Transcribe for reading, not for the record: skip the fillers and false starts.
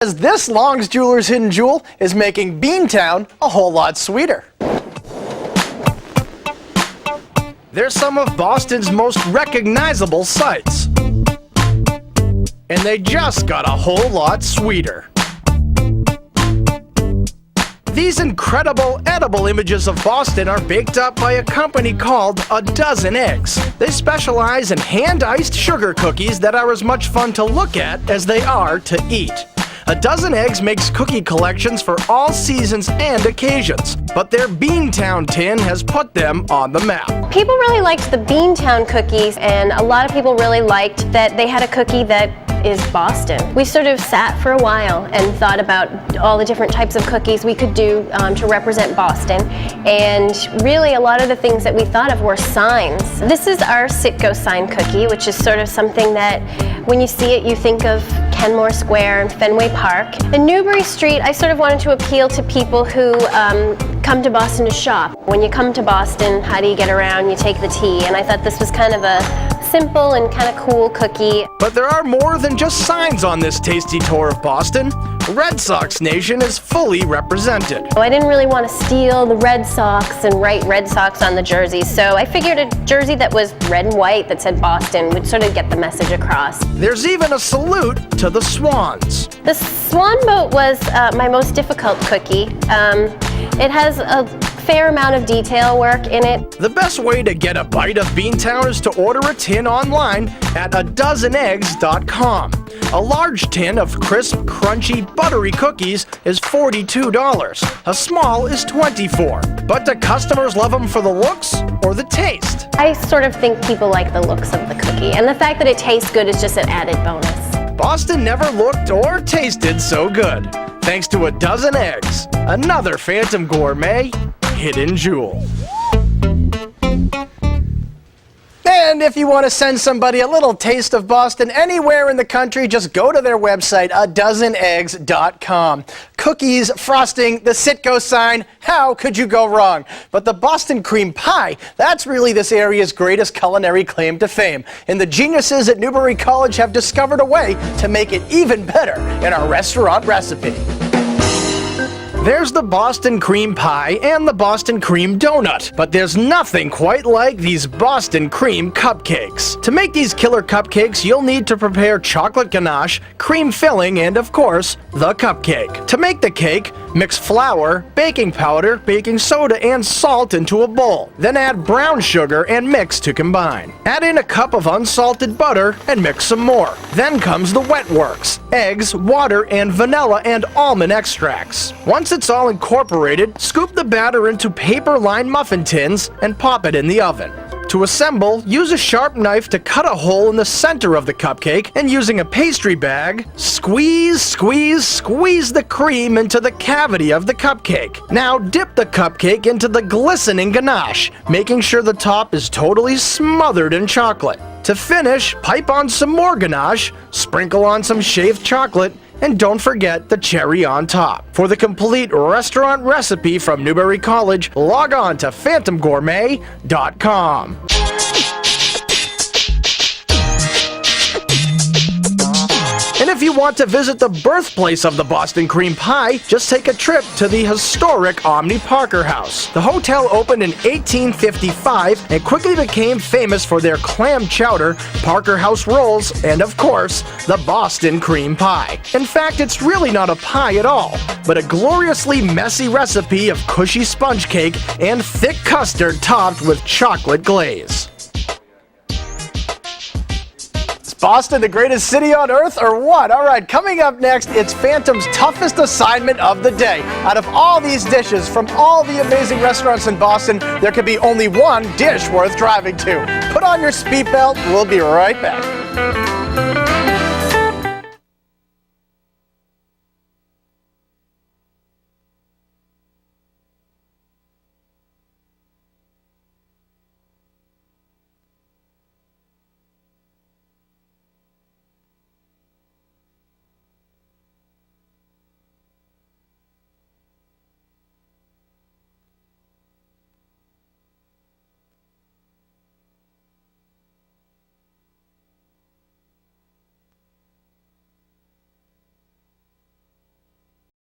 As this Long's Jewelers hidden jewel is making Beantown a whole lot sweeter. They're some of Boston's most recognizable sights. And they just got a whole lot sweeter. These incredible edible images of Boston are baked up by a company called A Dozen Eggs. They specialize in hand-iced sugar cookies that are as much fun to look at as they are to eat. A Dozen Eggs makes cookie collections for all seasons and occasions, but their Beantown tin has put them on the map. People really liked the Beantown cookies, and a lot of people really liked that they had a cookie that is Boston. We sort of sat for a while and thought about all the different types of cookies we could do to represent Boston, and really a lot of the things that we thought of were signs. This is our Citgo sign cookie, which is sort of something that when you see it you think of Kenmore Square and Fenway Park. In Newbury Street, I sort of wanted to appeal to people who come to Boston to shop. When you come to Boston, how do you get around? You take the T, and I thought this was kind of a simple and kind of cool cookie. But there are more than just signs on this tasty tour of Boston. Red Sox Nation is fully represented. I didn't really want to steal the Red Sox and write Red Sox on the jersey, so I figured a jersey that was red and white that said Boston would sort of get the message across. There's even a salute to the Swans. The Swan Boat was my most difficult cookie. It has a fair amount of detail work in it. The best way to get a bite of Beantown is to order a tin online at adozeneggs.com. A large tin of crisp, crunchy, buttery cookies is $42. A small is $24. But do customers love them for the looks or the taste? I sort of think people like the looks of the cookie, and the fact that it tastes good is just an added bonus. Boston never looked or tasted so good. Thanks to A Dozen Eggs, another Phantom Gourmet hidden jewel. And if you want to send somebody a little taste of Boston anywhere in the country, just go to their website, adozeneggs.com. Cookies, frosting, the Citgo sign, how could you go wrong? But the Boston cream pie, that's really this area's greatest culinary claim to fame. And the geniuses at Newbury College have discovered a way to make it even better in our restaurant recipe. There's the Boston cream pie and the Boston cream donut, but there's nothing quite like these Boston cream cupcakes. To make these killer cupcakes, you'll need to prepare chocolate ganache, cream filling, and of course, the cupcake. To make the cake, mix flour, baking powder, baking soda, and salt into a bowl. Then add brown sugar and mix to combine. Add in a cup of unsalted butter and mix some more. Then comes the wet works: eggs, water, and vanilla and almond extracts. Once it's all incorporated, scoop the batter into paper-lined muffin tins and pop it in the oven. To assemble, use a sharp knife to cut a hole in the center of the cupcake, and using a pastry bag, squeeze, squeeze, squeeze the cream into the cavity of the cupcake. Now dip the cupcake into the glistening ganache, making sure the top is totally smothered in chocolate. To finish, pipe on some more ganache, sprinkle on some shaved chocolate, and don't forget the cherry on top. For the complete restaurant recipe from Newbury College, log on to phantomgourmet.com. And if you want to visit the birthplace of the Boston cream pie, just take a trip to the historic Omni Parker House. The hotel opened in 1855 and quickly became famous for their clam chowder, Parker House rolls, and of course, the Boston cream pie. In fact, it's really not a pie at all, but a gloriously messy recipe of cushy sponge cake and thick custard topped with chocolate glaze. Boston, the greatest city on earth, or what? All right, coming up next, it's Phantom's toughest assignment of the day. Out of all these dishes from all the amazing restaurants in Boston, there could be only one dish worth driving to. Put on your seatbelt. We'll be right back.